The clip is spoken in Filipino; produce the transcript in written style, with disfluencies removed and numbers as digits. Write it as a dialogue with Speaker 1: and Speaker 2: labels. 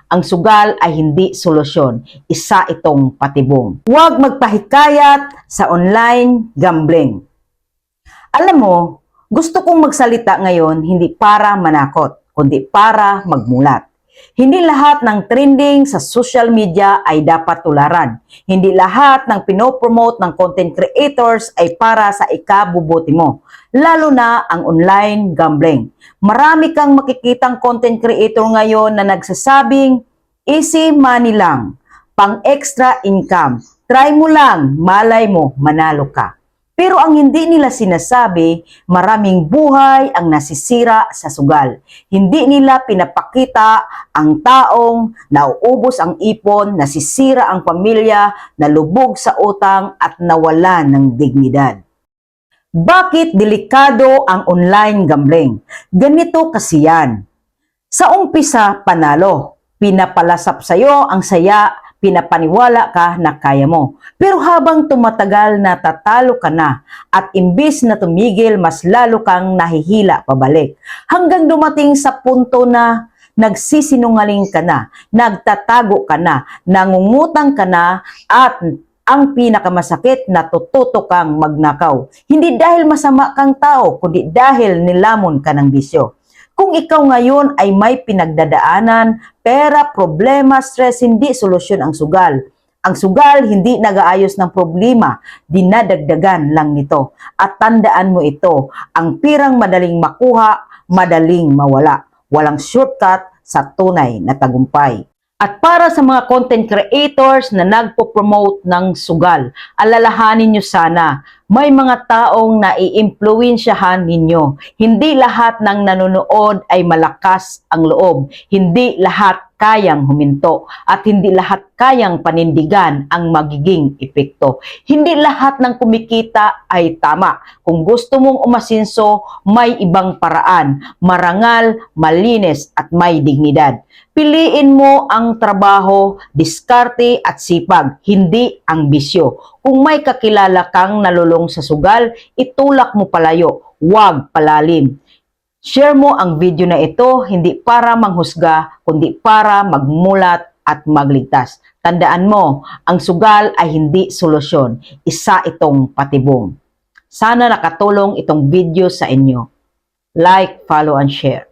Speaker 1: ang sugal ay hindi solusyon. Isa itong patibong. Huwag magpahikayat sa online gambling. Alam mo, gusto kong magsalita ngayon hindi para manakot, kundi para magmulat. Hindi lahat ng trending sa social media ay dapat tularan. Hindi lahat ng pinopromote ng content creators ay para sa ikabubuti mo. Lalo na ang online gambling. Marami kang makikitang content creator ngayon na nagsasabing, easy money lang, pang extra income. Try mo lang, malay mo, manalo ka. Pero ang hindi nila sinasabi, maraming buhay ang nasisira sa sugal. Hindi nila pinapakita ang taong nauubos ang ipon, nasisira ang pamilya, nalubog sa utang at nawala ng dignidad. Bakit delikado ang online gambling? Ganito kasi yan. Sa umpisa, panalo. Pinapalasap sa'yo ang saya, pinapaniwala ka na kaya mo. Pero habang tumatagal, natatalo ka na at imbis na tumigil, mas lalo kang nahihila pabalik. Hanggang dumating sa punto na nagsisinungaling ka na, nagtatago ka na, nangungutang ka na at ang pinakamasakit, natututo kang magnakaw. Hindi dahil masama kang tao, kundi dahil nilamon ka ng bisyo. Kung ikaw ngayon ay may pinagdadaanan, pera, problema, stress, hindi solusyon ang sugal. Ang sugal hindi nag-aayos ng problema, dinadagdagan lang nito. At tandaan mo ito, ang pirang madaling makuha, madaling mawala. Walang shortcut sa tunay na tagumpay. At para sa mga content creators na nagpo-promote ng sugal, alalahanin nyo sana, may mga taong nai-impluwensyahan ninyo. Hindi lahat ng nanonood ay malakas ang loob. Hindi lahat kayang huminto at hindi lahat kayang panindigan ang magiging epekto. Hindi lahat ng kumikita ay tama. Kung gusto mong umasinso, may ibang paraan, marangal, malinis at may dignidad. Piliin mo ang trabaho, diskarte at sipag, hindi ang bisyo. Kung may kakilala kang nalulong sa sugal, itulak mo palayo, huwag palalim. Share mo ang video na ito, hindi para manghusga, kundi para magmulat at magligtas. Tandaan mo, ang sugal ay hindi solusyon. Isa itong patibong. Sana nakatulong itong video sa inyo. Like, follow, and share.